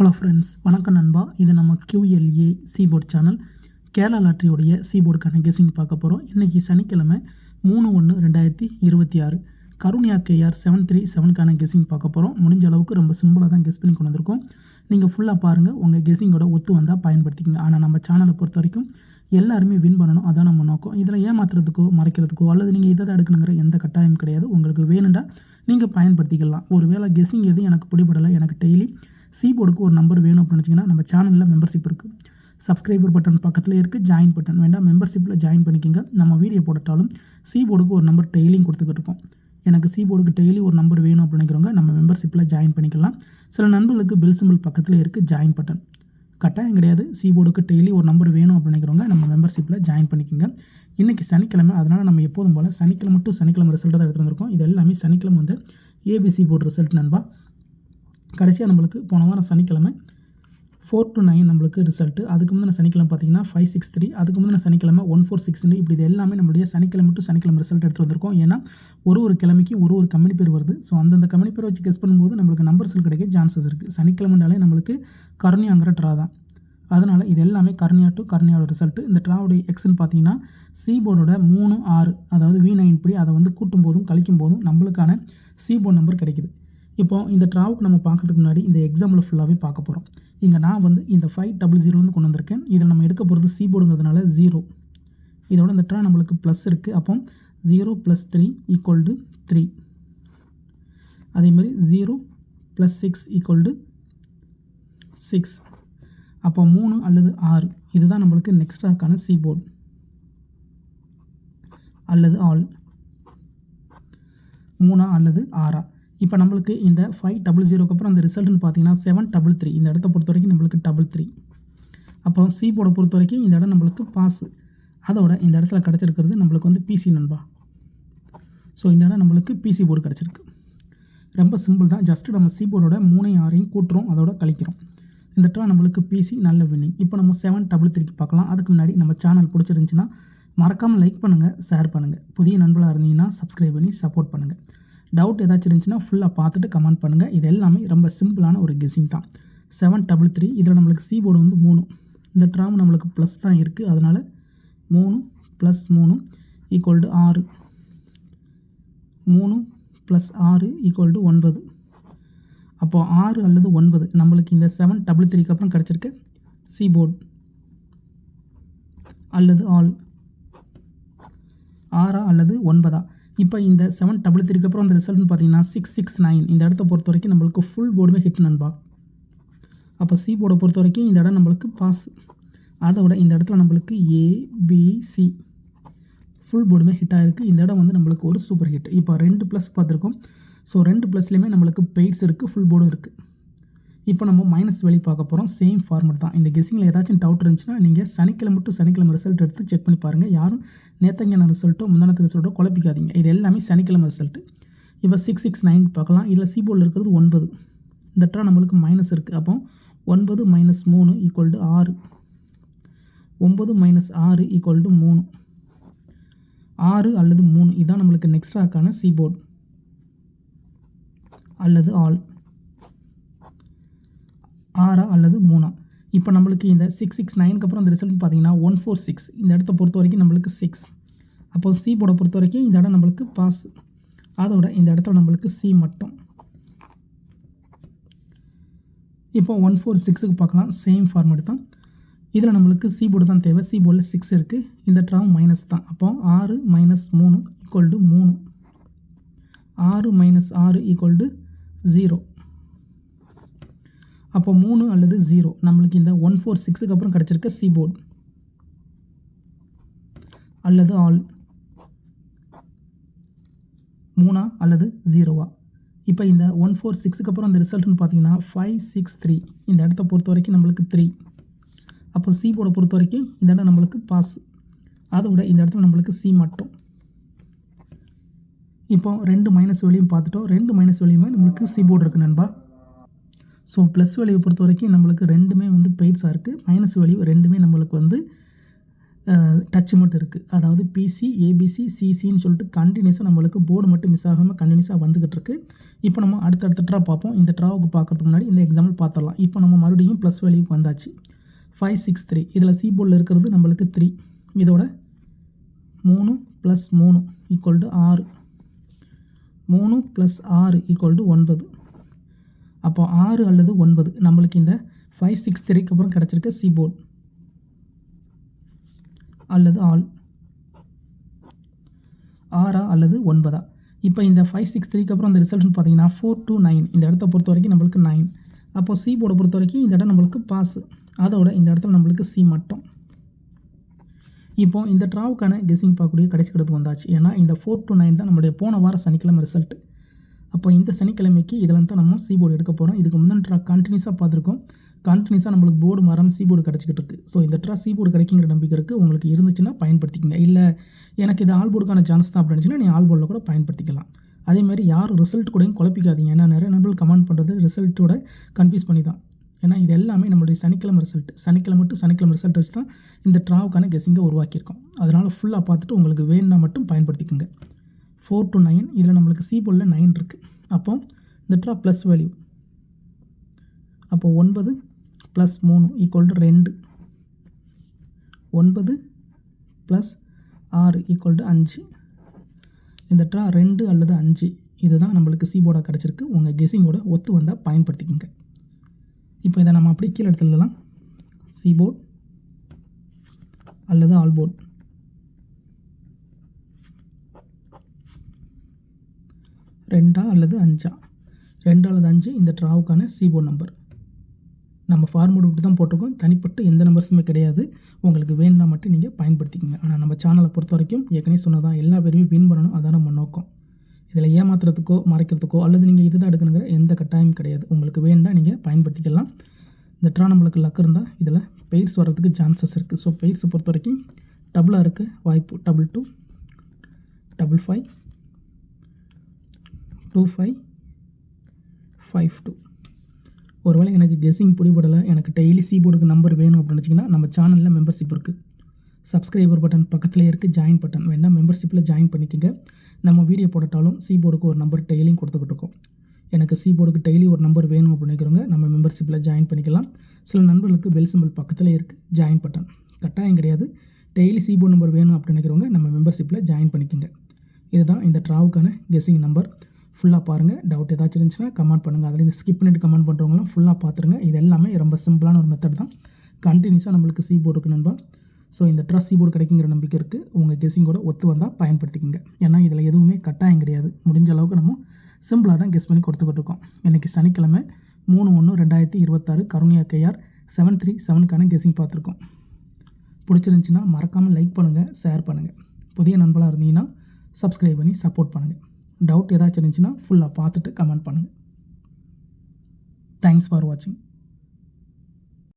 Hello friends, வணக்கம் நண்பா. இது நம்ம QLA சீபோர்ட் சேனல். கேரளா லாட்ரியோடைய சீபோர்டுக்கான கெஸிங் பார்க்க போகிறோம். இன்றைக்கி சனிக்கிழமை 3/1/2026 கருணியா KR 737க்கான கெஸிங் பார்க்க போகிறோம். முடிஞ்ச அளவுக்கு ரொம்ப சிம்பிளாக தான் கெஸ் பண்ணி கொண்டு வந்திருக்கோம். நீங்கள் ஃபுல்லாக பாருங்கள், உங்கள் கெஸிங்கோட ஒத்து வந்தால் பயன்படுத்திக்கங்க. ஆனால் நம்ம சேனலை பொறுத்த வரைக்கும் எல்லாருமே வின் பண்ணணும், அதான் நம்ம நோக்கம். இதில் ஏமாத்துறதுக்கோ மறைக்கிறதுக்கோ அல்லது நீங்கள் இதை தான் எடுக்கணுங்கிற எந்த கட்டாயம் கிடையாது. உங்களுக்கு வேணுண்டா நீங்கள் பயன்படுத்திக்கலாம். ஒரு வேளை கெஸிங் எதுவும் எனக்கு பிடிபடலை, எனக்கு டெய்லி சீபோர்டுக்கு ஒரு நம்பர் வேணும் அப்படின்னு வச்சிங்கன்னா நம்ம சேனலில் மெம்பர்ஷிப் இருக்குது. சப்ஸ்கிரைபர் பட்டன் பக்கத்தில் இருக்குது, ஜாயின் பட்டன் வேண்டாம், மெம்பர்ஷிப்பில் ஜாயின் பண்ணிக்கோங்க. நம்ம வீடியோ போட்டாலும் சீபோர்டுக்கு ஒரு நம்பர் டெய்லியும் கொடுத்துக்கிட்டு இருக்கோம். எனக்கு சீபோர்டுக்கு டெய்லி ஒரு நம்பர் வேணும் அப்படிங்கிறவங்க நம்ம மெம்பர்ஷிப்பில் ஜாயின் பண்ணிக்கலாம். சில நண்பர்களுக்கு பெல் சிம்பிள் பக்கத்தில் இருக்குது ஜாயின் பட்டன். கட்டாயம் கிடையாது, சீபோர்டுக்கு டெய்லி ஒரு நம்பர் வேணும் அப்படிங்கிறவங்க நம்ம மெம்பர்ஷிப்பில் ஜாயின் பண்ணிக்கோங்க. இன்றைக்கி சனிக்கிழமை, அதனால் நம்ம எப்போதும் போல் சனிக்கிழமை டு சனிக்கிழமை ரிசல்ட்டை தான் எடுத்துகிட்டு வந்திருக்கோம். இது எல்லாமே சனிக்கிழமை வந்து ABC போர்டு ரிசல்ட் நண்பா. கடைசியாக நம்மளுக்கு போன வாரம் சனிக்கிழமை 4 to 9 நம்மளுக்கு ரிசல்ட்டு. அதுக்கு முந்தின சனிக்கிழமை பார்த்தீங்கன்னா 563, அதுக்கு முந்தின சனிக்கிழமை 146. இப்படி இது எல்லாமே நம்மளுடைய சனிக்கிழமை டு சனிக்கிழமை ரிசல்ட் எடுத்து வந்திருக்கோம். ஏன்னா ஒரு கிழமைக்கு ஒரு கம்பெனி பேர் வருது. ஸோ அந்தந்த கம்பெனி பேர் வச்சு கெஸ் பண்ணும்போது நம்மளுக்கு நம்பர்ஸில் கிடைக்க சான்சஸ் இருக்குது. சனிக்கிழமைனாலே நம்மளுக்கு கருணியாங்கிற ட்ரா தான். அதனால் இது எல்லாமே கருணியா டு கருணியாவோட ரிசல்ட்டு. இந்த ட்ராவுடைய எக்ஸ்ன்னு பார்த்தீங்கன்னா சீபோர்டோட 3, 6, அதாவது V9 படி அதை வந்து கூட்டும் போதும் கழிக்கும் போதும் நம்மளுக்கான சீபோர்ட் நம்பர் கிடைக்குது. இப்போ இந்த ட்ராவுக்கு நம்ம பார்க்கறதுக்கு முன்னாடி இந்த எக்ஸாம்பிள் ஃபுல்லாகவே பார்க்க போகிறோம். இங்கே நான் வந்து இந்த 500 வந்து கொண்டு வந்திருக்கேன். இதில் நம்ம எடுக்க போகிறது சீபோர்டுங்கிறதுனால 0. இதோட இந்த ட்ரா நம்மளுக்கு ப்ளஸ் இருக்குது. அப்போ 0 + 3 = 3. அதேமாதிரி 0 + 6 = 6. அப்போ 3 அல்லது 6 இதுதான் நம்மளுக்கு நெக்ஸ்ட் ட்ராக்கான சீபோர்டு அல்லது ஆல். 3 அல்லது 6. இப்போ நம்மளுக்கு இந்த 500க்கு அப்புறம் அந்த ரிசல்ட்னு பார்த்தீங்கன்னா 733. இந்த இடத்த பொறுத்த வரைக்கும் நம்மளுக்கு 33. அப்போ சீபோர்டை பொறுத்த வரைக்கும் இந்த இடம் நம்மளுக்கு பாஸ். அதோட இந்த இடத்துல கிடச்சிருக்கிறது நம்மளுக்கு வந்து PC நண்பா. ஸோ இந்த இடம் நம்மளுக்கு PC போர்டு கிடச்சிருக்கு. ரொம்ப சிம்பிள் தான். ஜஸ்ட்டு நம்ம சீபோர்டோட 3, 6 கூட்டுறோம், அதோட கழிக்கிறோம். இந்த ட்ரா நம்மளுக்கு PC நல்ல வின்னிங். இப்போ நம்ம 733க்கு பார்க்கலாம். அதுக்கு முன்னாடி நம்ம சேனல் பிடிச்சிருந்துச்சின்னா மறக்காமல் லைக் பண்ணுங்கள், ஷேர் பண்ணுங்கள். புதிய நண்பர்களாக இருந்தீங்கன்னா சப்ஸ்கிரைப் பண்ணி சப்போர்ட் பண்ணுங்கள். டவுட் ஏதாச்சும் இருந்துச்சுன்னா ஃபுல்லாக பார்த்துட்டு கமெண்ட் பண்ணுங்கள். இது எல்லாமே ரொம்ப சிம்பிளான ஒரு கெஸிங் தான். 733 இதில் நம்மளுக்கு சீபோர்டு வந்து 3. இந்த ட்ராம் நம்மளுக்கு ப்ளஸ் தான் இருக்குது. அதனால் 3 + 3 = 6. 3 + 6 = 9. அப்போது 6 அல்லது 9 நம்மளுக்கு இந்த 733க்கு அப்புறம் கிடச்சிருக்க சீபோர்டு அல்லது ஆல். 6 அல்லது 9. இப்போ இந்த 733க்கு அப்புறம் அந்த ரிசல்ட்னு பார்த்தீங்கன்னா 669. இந்த இடத்த பொறுத்த வரைக்கும் நம்மளுக்கு ஃபுல் போர்டுமே ஹிட் நண்பா. அப்போ சி போர்டை பொறுத்த வரைக்கும் இந்த இடம் நம்மளுக்கு பாஸ். அதோட இந்த இடத்துல நம்மளுக்கு ABC ஃபுல் போர்டுமே ஹிட் ஆகிருக்கு. இந்த இடம் வந்து நம்மளுக்கு ஒரு சூப்பர் ஹிட். இப்போ 2 ப்ளஸ் பார்த்துருக்கோம். ஸோ 2 ப்ளஸ்லேயுமே நம்மளுக்கு பெய்ட்ஸ் இருக்குது, ஃபுல் போர்டும் இருக்குது. இப்போ நம்ம மைனஸ் வெளியே பார்க்க போகிறோம். சேம் ஃபார்மெட் தான். இந்த கெஸிங்கில் ஏதாச்சும் டவுட் இருந்துச்சுன்னா நீங்கள் சனிக்கிழமை டு சனிக்கிழமை ரிசல்ட் எடுத்து செக் பண்ணி பாருங்கள். யாரும் நேத்தங்கியான ரிசல்ட்டோ முந்தானத்து ரிசல்ட்டோ குழப்பிக்காதீங்க. இது எல்லாமே சனிக்கிழமை ரிசல்ட்டு. இப்போ 669 பார்க்கலாம். இதில் சீபோர்டில் இருக்கிறது 9. இந்த ட்ரா நம்மளுக்கு மைனஸ் இருக்குது. அப்போ 9 - 3 = 6. 9 - 6 = 3. 6 அல்லது 3 இதுதான் நம்மளுக்கு நெக்ஸ்ட் ட்ராக்கான சீபோர்டு அல்லது ஆல். 6 அல்லது 3. இப்போ நம்மளுக்கு இந்த 669க்கு அப்புறம் அந்த ரிசல்ட் பார்த்தீங்கன்னா 146. இந்த இடத்த பொறுத்த வரைக்கும் நம்மளுக்கு 6. அப்போ சி போர்டை பொறுத்த வரைக்கும் இந்த இடம் நம்மளுக்கு பாஸ். அதோட இந்த இடத்துல நம்மளுக்கு சி மட்டும். இப்போ 146க்கு பார்க்கலாம். சேம் ஃபார்மேட் தான். இதில் நம்மளுக்கு சி போர்டு தான் தேவை. சி போர்டில் 6 இருக்குது. இந்த ட்ராவும் மைனஸ் தான். அப்போ 6 - 3 = 3. 6 - 6 = 0. அப்போ 3 அல்லது 0 நம்மளுக்கு இந்த 146க்கு அப்புறம் கிடச்சிருக்க சீபோர்டு அல்லது ஆல். 3 அல்லது 0. இப்போ இந்த 146க்கு அப்புறம் அந்த ரிசல்ட்னு பார்த்தீங்கன்னா 563. இந்த இடத்த பொறுத்த வரைக்கும் நம்மளுக்கு 3. அப்போ சீபோர்டை பொறுத்த வரைக்கும் இந்த இடம் நம்மளுக்கு பாஸ். அதோட இந்த இடத்துல நம்மளுக்கு சி மட்டும். இப்போ 2 மைனஸ் வெளியும் பார்த்துட்டோம். 2 மைனஸ் வெளியுமே நம்மளுக்கு சீபோர்டு இருக்குது நண்பா. ஸோ ப்ளஸ் வேல்யூவை பொறுத்த வரைக்கும் நம்மளுக்கு ரெண்டுமே வந்து பெய்ட்ஸாக இருக்குது. மைனஸ் வேல்யூ ரெண்டுமே நம்மளுக்கு வந்து டச் மட்டும் இருக்குது. அதாவது பிசி, ஏபிசி, சிசின்னு சொல்லிட்டு கண்டினியூஸாக நம்மளுக்கு போர்டு மட்டும் மிஸ் ஆகாமல் கண்டினியூஸாக வந்துக்கிட்டு இருக்குது. இப்போ நம்ம அடுத்தடுத்த ட்ரா பார்ப்போம். இந்த ட்ராவுக்கு பார்க்கறதுக்கு முன்னாடி இந்த எக்ஸாம்பிள் பார்த்துடலாம். இப்போ நம்ம மறுபடியும் ப்ளஸ் வேல்யூக்கு வந்தாச்சு. 563 இதில் சி போர்டில் இருக்கிறது நம்மளுக்கு 3. இதோட 3 + 3 = 6. 3 + 6 = 9. அப்போ 6 அல்லது 9 நம்மளுக்கு இந்த 563க்கு அப்புறம் கிடச்சிருக்க சி போர்டு அல்லது ஆல் 6 அல்லது 9. இப்போ இந்த 563க்கு அப்புறம் அந்த ரிசல்ட்னு பார்த்தீங்கன்னா 4 to 9. இந்த இடத்த பொறுத்த வரைக்கும் நம்மளுக்கு 9. அப்போ சி போர்டை பொறுத்த வரைக்கும் இந்த இடம் நம்மளுக்கு பாஸ். அதோட இந்த இடத்துல நம்மளுக்கு சி மட்டும். இப்போ இந்த ட்ராவுக்கான கெஸ்ஸிங் பார்க்கக்கூடிய கடைசி இடத்துக்கு வந்தாச்சு. ஏன்னா இந்த 4 to 9 தான் நம்மளுடைய போன வார சனிக்கிழமை ரிசல்ட். அப்போ இந்த சனிக்கிழமைக்கு இதில் தான் நம்ம சி போர்டு எடுக்க போகிறோம். இதுக்கு முன்னாடி ட்ரா கண்டினியூஸாக பார்த்துருக்கோம். கண்டினியூஸாக நம்மளுக்கு போர்டு மரம் சி போர்டு கிடச்சிக்கிட்டு இருக்குது. ஸோ இந்த ட்ரா சி போர்டு கிடைக்குங்கிற நம்பிக்கை இருக்குது. உங்களுக்கு இருந்துச்சுன்னா பயன்படுத்திக்கங்க. இல்லை எனக்கு இது ஆல் போர்டுக்கான சான்ஸ் தான் அப்படின்னு நீ ஆல் போர்டில் கூட பயன்படுத்திக்கலாம். அதேமாதிரி யாரும் ரிசல்ட் கூடயும் குழப்பிக்காதீங்க. ஏன்னா நிறைய நண்பர்கள் கமெண்ட் பண்ணுறது ரிசல்ட்டோட கன்ஃபியூஸ் பண்ணி தான். ஏன்னா இது எல்லாமே நம்மளுடைய சனிக்கிழமை ரிசல்ட். சனிக்கிழமை டு சனிக்கிழமை ரிசல்ட் வச்சு தான் இந்த ட்ராவுக்கான கெஸ்ஸிங்கை உருவாக்கியிருக்கோம். அதனால் ஃபுல்லாக பார்த்துட்டு உங்களுக்கு வேணும்னா மட்டும் பயன்படுத்திக்கோங்க. 4 to 9 இதில் நம்மளுக்கு சி போர்டில் 9 இருக்குது. அப்போ இந்த ட்ரா ப்ளஸ் வேல்யூ. அப்போ 9 + 3 = 2. 9 + 6 = 5. இந்த ட்ரா 2 அல்லது 5 இதுதான் நம்மளுக்கு சி போர்டாக கிடச்சிருக்கு. உங்கள் கெஸ்ஸிங்கோட ஒத்து வந்தால் பயன்படுத்திக்கோங்க. இப்போ இதை நம்ம அப்படி கீழே எடுத்துடலாம். சி போர்ட் அல்லது ஆல் போர்ட். 2 அல்லது 5. 2 அல்லது 5 இந்த ட்ராவுக்கான சி போர்ட் நம்பர். நம்ம ஃபார்மேட் இப்படி தான் போட்டிருக்கோம். தனிப்பட்டு எந்த நம்பர்ஸுமே கிடையாது. உங்களுக்கு வேணும்னா மட்டும் நீங்கள் பயன்படுத்திக்கோங்க. ஆனால் நம்ம சேனலை பொறுத்த வரைக்கும் ஏற்கனவே சொன்னதான் எல்லா பேருமே வின் பண்ணணும். அதான் நம்ம நோக்கம். இதில் ஏமாத்துறதுக்கோ மறைக்கிறதுக்கோ அல்லது நீங்கள் இது தான் எடுக்கணுங்கிற எந்த கட்டாயமும் கிடையாது. உங்களுக்கு வேணும்னா நீங்கள் பயன்படுத்திக்கலாம். இந்த ட்ரா நம்மளுக்கு லக் இருந்தால் இதில் பெயர்ஸ் வர்றதுக்கு சான்சஸ் இருக்குது. ஸோ பெயர்ஸை பொறுத்த வரைக்கும் டபுளாக இருக்க வாய்ப்பு. 22 55 25 52. ஒருவேளை எனக்கு கெஸ்ஸிங் பிடிபடலை, எனக்கு டெய்லி சி போர்டுக்கு நம்பர் வேணும் அப்படின்னு வச்சிங்கன்னா நம்ம சேனலில் மெம்பர்ஷிப் இருக்குது. சப்ஸ்கிரைபர் பட்டன் பக்கத்துலேயே இருக்குது. ஜாயின் பட்டன் வேணால் மெம்பர்ஷிப்பில் ஜாயின் பண்ணிக்கோங்க. நம்ம வீடியோ போட்டாலும் சி போர்டுக்கு ஒரு நம்பர் டெய்லியும் கொடுத்துக்கிட்டு இருக்கோம். எனக்கு சி போர்டுக்கு டெய்லி ஒரு நம்பர் வேணும் அப்படின்னு நினைக்கிறவங்க நம்ம மெம்பர்ஷிப்பில் ஜாயின் பண்ணிக்கலாம். சில நண்பர்களுக்கு பெல் சிம்பிள் பக்கத்தில் இருக்குது ஜாயின் பட்டன். கட்டாயம் கிடையாது. டெய்லி சி போர்டு நம்பர் வேணும் அப்படின்னு நினைக்கிறவங்க நம்ம மெம்பர்ஷிப்பில் ஜாயின் பண்ணிக்கோங்க. இதுதான் இந்த ட்ராவுக்கான கெஸ்ஸிங் நம்பர். ஃபுல்லாக பாருங்கள். டவுட் ஏதாச்சும் இருந்துச்சுன்னா கமெண்ட் பண்ணுங்கள். அதில் இந்த ஸ்கிப் பண்ணிட்டு கமெண்ட் பண்ணுறவங்களாம் ஃபுல்லாக பார்த்துருங்க. இது எல்லாமே ரொம்ப சிம்பிளான ஒரு மெத்தட் தான். கண்டினியூஸாக நம்மளுக்கு சி போர்டு இருக்கு நண்பா. ஸோ இந்த ட்ரா சி போர்டு கிடைக்குங்கிற நம்பிக்கை இருக்குது. உங்கள் கெஸ்ஸிங்கோட ஒத்து வந்தால் பயன்படுத்திக்கோங்க. ஏன்னா இதில் எதுவுமே கட்டாயம் கிடையாது. முடிஞ்ச அளவுக்கு நம்ம சிம்பிளாக தான் கெஸ் பண்ணி கொடுத்துக்கிட்டு இருக்கோம். இன்றைக்கி சனிக்கிழமை 3/1/2026 கருணியா KR 737க்கான கெஸ்ஸிங் பார்த்துருக்கோம். பிடிச்சிருந்துச்சின்னா மறக்காமல் லைக் பண்ணுங்கள், ஷேர் பண்ணுங்கள். புதிய நண்பர்களாக இருந்தீங்கன்னா சப்ஸ்கிரைப் பண்ணி சப்போர்ட் பண்ணுங்கள். டவுட் ஏதாச்சும் இருந்துச்சுன்னா ஃபுல்லாக பார்த்துட்டு கமெண்ட் பண்ணுங்கள். தேங்க்ஸ் ஃபார் வாட்சிங்.